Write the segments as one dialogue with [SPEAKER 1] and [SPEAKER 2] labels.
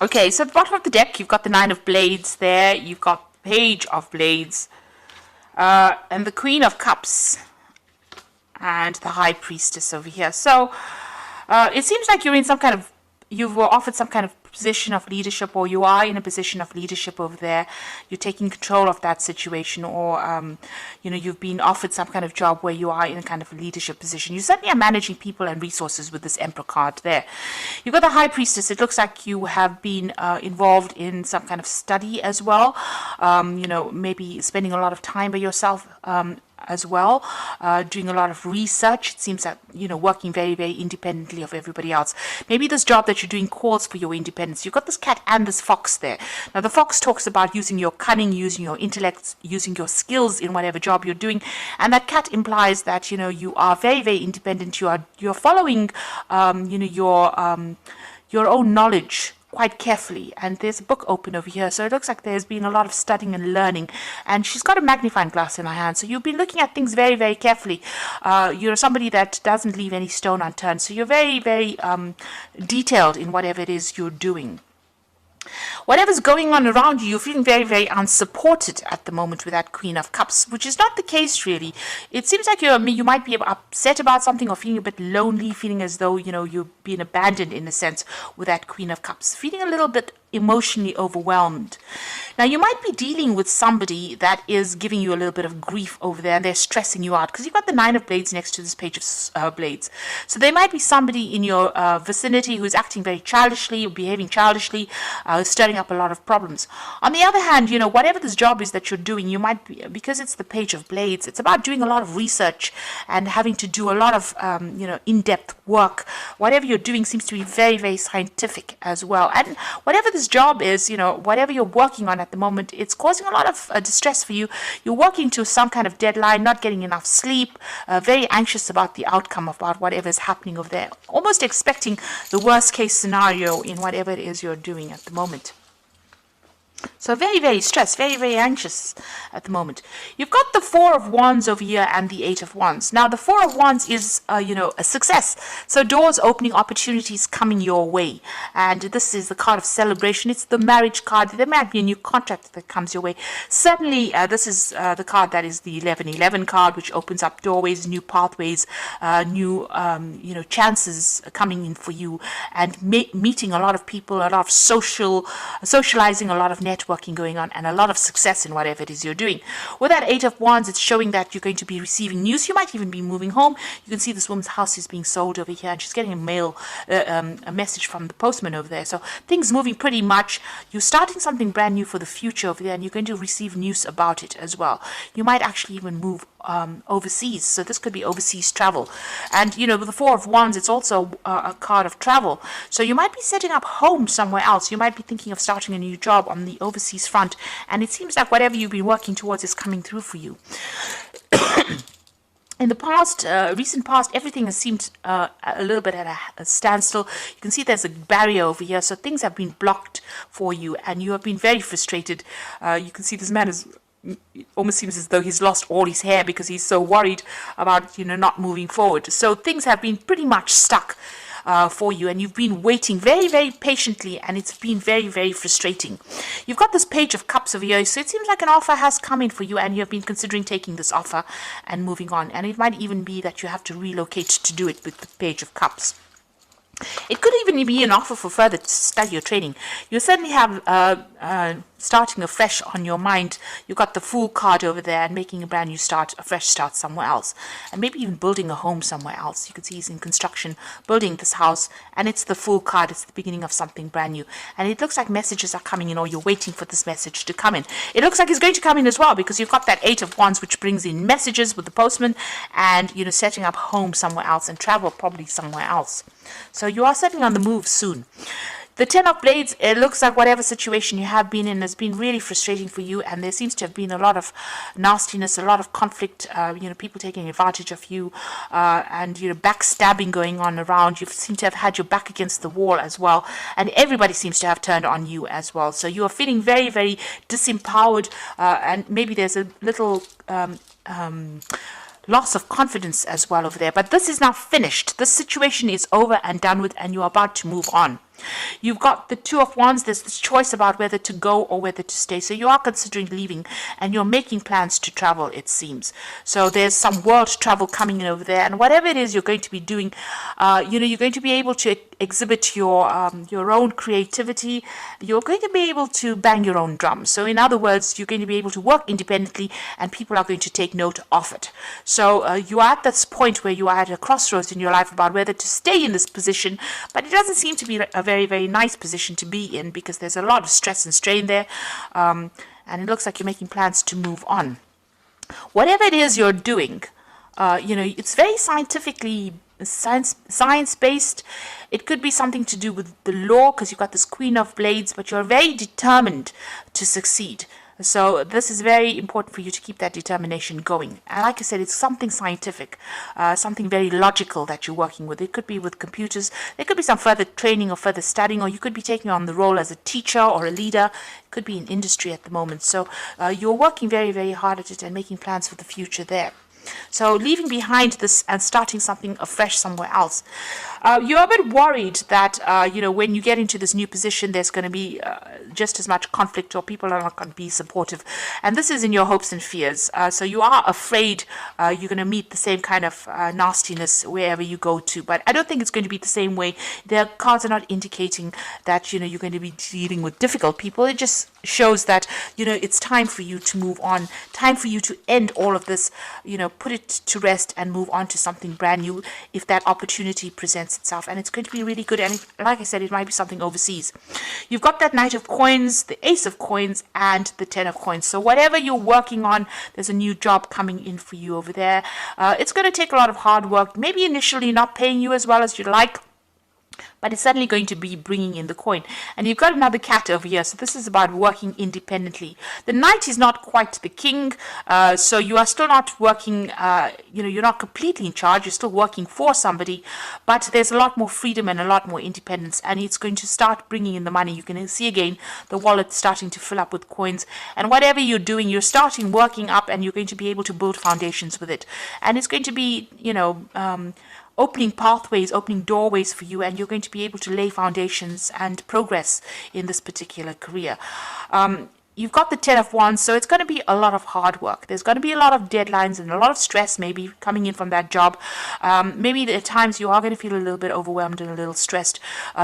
[SPEAKER 1] Okay, so at the bottom of the deck, you've got the Nine of Blades there. You've got Page of Blades. And the Queen of Cups. And the High Priestess over here. So, it seems like you're in some kind of, you were offered some kind of position of leadership, or you are in a position of leadership over there. You're taking control of that situation, or you've been offered some kind of job where you are in a kind of leadership position. You certainly are managing people and resources with this Emperor card there. You've got the High Priestess. It looks like you have been involved in some kind of study as well. Maybe spending a lot of time by yourself as well, doing a lot of research. It seems that, working very, very independently of everybody else. Maybe this job that you're doing calls for your independence. You've got this cat and this fox there. Now, the fox talks about using your cunning, using your intellect, using your skills in whatever job you're doing. And that cat implies that, you are very, very independent. You're following, your own knowledge quite carefully, and there's a book open over here, so it looks like there's been a lot of studying and learning, and she's got a magnifying glass in her hand, so you've been looking at things very, very carefully. You're somebody that doesn't leave any stone unturned, so you're very, very detailed in whatever it is you're doing. Whatever's going on around you, you're feeling very, very unsupported at the moment with that Queen of Cups, which is not the case really. It seems like you might be upset about something, or feeling a bit lonely, feeling as though, you've been abandoned in a sense with that Queen of Cups, feeling a little bit emotionally overwhelmed. Now, you might be dealing with somebody that is giving you a little bit of grief over there, and they're stressing you out, because you've got the Nine of Blades next to this Page of Blades. So there might be somebody in your vicinity who's acting very childishly, or behaving childishly, stirring up a lot of problems. On the other hand, whatever this job is that you're doing, you might be, because it's the Page of Blades, it's about doing a lot of research and having to do a lot of, in-depth work. Whatever you're doing seems to be very, very scientific as well. And whatever this job is, whatever you're working on at the moment, it's causing a lot of distress for you. You're working to some kind of deadline, not getting enough sleep, very anxious about the outcome, about whatever is happening over there, almost expecting the worst case scenario in whatever it is you're doing at the moment. So very, very stressed, very, very anxious at the moment. You've got the Four of Wands over here and the Eight of Wands. Now, the Four of Wands is, a success. So doors opening, opportunities coming your way. And this is the card of celebration. It's the marriage card. There might be a new contract that comes your way. Certainly, this is the card that is the 1111 card, which opens up doorways, new pathways, new, chances coming in for you, and meeting a lot of people, a lot of socializing, a lot of networking going on, and a lot of success in whatever it is you're doing. With that Eight of Wands, it's showing that you're going to be receiving news. You might even be moving home. You can see this woman's house is being sold over here, and she's getting a message from the postman over there. So things moving pretty much. You're starting something brand new for the future over there, and you're going to receive news about it as well. You might actually even move overseas, so this could be overseas travel. And with the Four of Wands, it's also a card of travel, so you might be setting up home somewhere else. You might be thinking of starting a new job on the overseas front, and it seems like whatever you've been working towards is coming through for you. In the past, recent past, everything has seemed a little bit at a standstill. You can see there's a barrier over here, so things have been blocked for you, and you have been very frustrated. You can see this man is, it almost seems as though he's lost all his hair because he's so worried about, not moving forward. So things have been pretty much stuck for you, and you've been waiting very, very patiently, and it's been very, very frustrating. You've got this Page of Cups over here, so it seems like an offer has come in for you, and you have been considering taking this offer and moving on. And it might even be that you have to relocate to do it with the Page of Cups. It could even be an offer for further study or training. You certainly have starting afresh on your mind. You've got the Fool card over there, and making a brand new start, a fresh start somewhere else. And maybe even building a home somewhere else. You can see he's in construction, building this house, and it's the Fool card. It's the beginning of something brand new. And it looks like messages are coming in, or you're waiting for this message to come in. It looks like it's going to come in as well, because you've got that Eight of Wands, which brings in messages with the postman, and, setting up home somewhere else, and travel probably somewhere else. So you are certainly on the move soon. The Ten of Blades, it looks like whatever situation you have been in has been really frustrating for you, and there seems to have been a lot of nastiness, a lot of conflict, people taking advantage of you, and, backstabbing going on around. You seem to have had your back against the wall as well, and everybody seems to have turned on you as well. So you are feeling very, very disempowered, and maybe there's a little loss of confidence as well over there. But this is now finished. This situation is over and done with, and you're about to move on. You've got the Two of Wands. There's this choice about whether to go or whether to stay. So you are considering leaving, and you're making plans to travel, it seems. So there's some world travel coming in over there, and whatever it is you're going to be doing, you're going to be able to exhibit your own creativity. You're going to be able to bang your own drum. So in other words, you're going to be able to work independently, and people are going to take note of it. So you are at this point where you are at a crossroads in your life about whether to stay in this position, but it doesn't seem to be a very, very nice position to be in, because there's a lot of stress and strain there, and it looks like you're making plans to move on. Whatever it is you're doing, it's very science-based. It could be something to do with the law, because you've got this Queen of Blades, but you're very determined to succeed. So this is very important for you to keep that determination going. And like I said, it's something scientific, something very logical that you're working with. It could be with computers. There could be some further training or further studying, or you could be taking on the role as a teacher or a leader. It could be in industry at the moment. So you're working very, very hard at it and making plans for the future there. So leaving behind this and starting something afresh somewhere else. You're a bit worried that, when you get into this new position, there's going to be just as much conflict, or people are not going to be supportive. And this is in your hopes and fears. So you are afraid you're going to meet the same kind of nastiness wherever you go to. But I don't think it's going to be the same way. The cards are not indicating that, you're going to be dealing with difficult people. It just shows that, it's time for you to move on, time for you to end all of this, put it to rest and move on to something brand new if that opportunity presents itself. And it's going to be really good. And like I said, it might be something overseas. You've got that Knight of Coins, the Ace of Coins, and the Ten of Coins. So whatever you're working on, there's a new job coming in for you over there. It's going to take a lot of hard work, maybe initially not paying you as well as you'd like, but it's certainly going to be bringing in the coin. And you've got another cat over here, so this is about working independently. The knight is not quite the king, so you are still not working, you're not completely in charge, you're still working for somebody, but there's a lot more freedom and a lot more independence, and it's going to start bringing in the money. You can see again the wallet starting to fill up with coins, and whatever you're doing, you're starting working up, and you're going to be able to build foundations with it. And it's going to be, opening pathways, opening doorways for you, and you're going to be able to lay foundations and progress in this particular career. You've got the Ten of Wands, so it's going to be a lot of hard work. There's going to be a lot of deadlines and a lot of stress maybe coming in from that job. Maybe at times you are going to feel a little bit overwhelmed and a little stressed.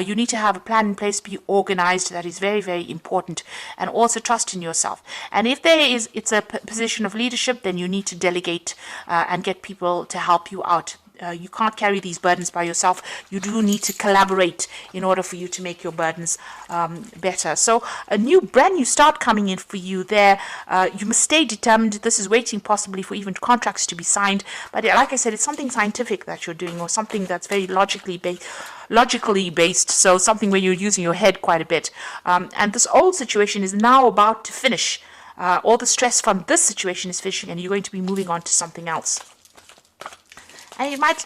[SPEAKER 1] You need to have a plan in place, be organized. That is very, very important. And also trust in yourself. And if it's a position of leadership, then you need to delegate and get people to help you out. You can't carry these burdens by yourself. You do need to collaborate in order for you to make your burdens better. So a brand new start coming in for you there. You must stay determined. This is waiting possibly for even contracts to be signed. But like I said, it's something scientific that you're doing, or something that's very logically based. So something where you're using your head quite a bit. And this old situation is now about to finish. All the stress from this situation is finishing, and you're going to be moving on to something else. And it might,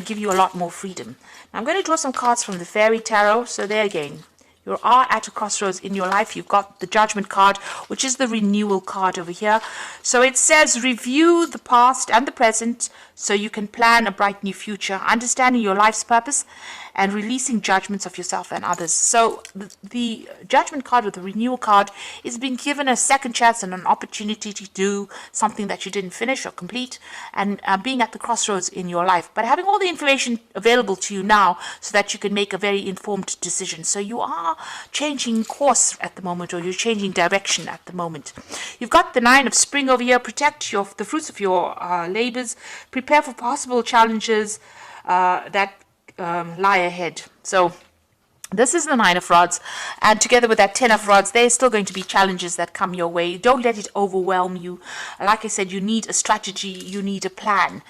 [SPEAKER 1] give you a lot more freedom. Now, I'm going to draw some cards from the Fairy Tarot. So there again, you are at a crossroads in your life. You've got the Judgment card, which is the renewal card over here. So it says, review the past and the present so you can plan a bright new future, understanding your life's purpose and releasing judgments of yourself and others. So the Judgment card, or the renewal card, is being given a second chance and an opportunity to do something that you didn't finish or complete, and being at the crossroads in your life, but having all the information available to you now so that you can make a very informed decision. So you are changing course at the moment, or you're changing direction at the moment. You've got the Nine of Spring over here. Protect the fruits of your labors. Prepare for possible challenges that lie ahead. So this is the Nine of Rods, and together with that Ten of Rods, there's still going to be challenges that come your way. Don't let it overwhelm you. Like I said, you need a strategy, you need a plan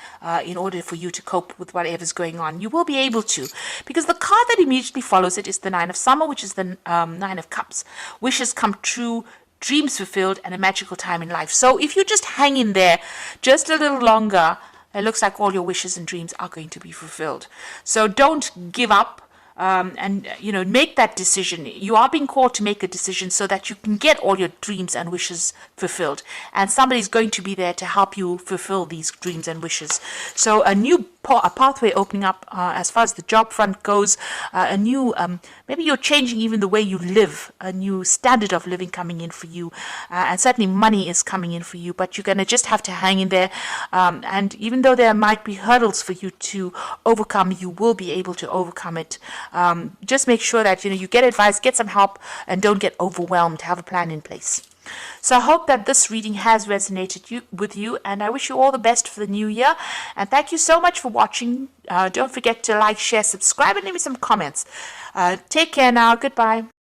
[SPEAKER 1] in order for you to cope with whatever's going on. You will be able to, because the card that immediately follows it is the Nine of Summer, which is the Nine of Cups. Wishes come true, dreams fulfilled, and a magical time in life. So if you just hang in there just a little longer, it looks like all your wishes and dreams are going to be fulfilled. So don't give up. And make that decision. You are being called to make a decision so that you can get all your dreams and wishes fulfilled, and somebody's going to be there to help you fulfill these dreams and wishes. So a new a pathway opening up as far as the job front goes, a new, maybe you're changing even the way you live, a new standard of living coming in for you, and certainly money is coming in for you, but you're going to just have to hang in there, and even though there might be hurdles for you to overcome, you will be able to overcome it. Just make sure that you get advice, get some help, and don't get overwhelmed. Have a plan in place. So I hope that this reading has resonated with you, and I wish you all the best for the new year. And thank you so much for watching. Don't forget to like, share, subscribe, and leave me some comments. Take care now. Goodbye.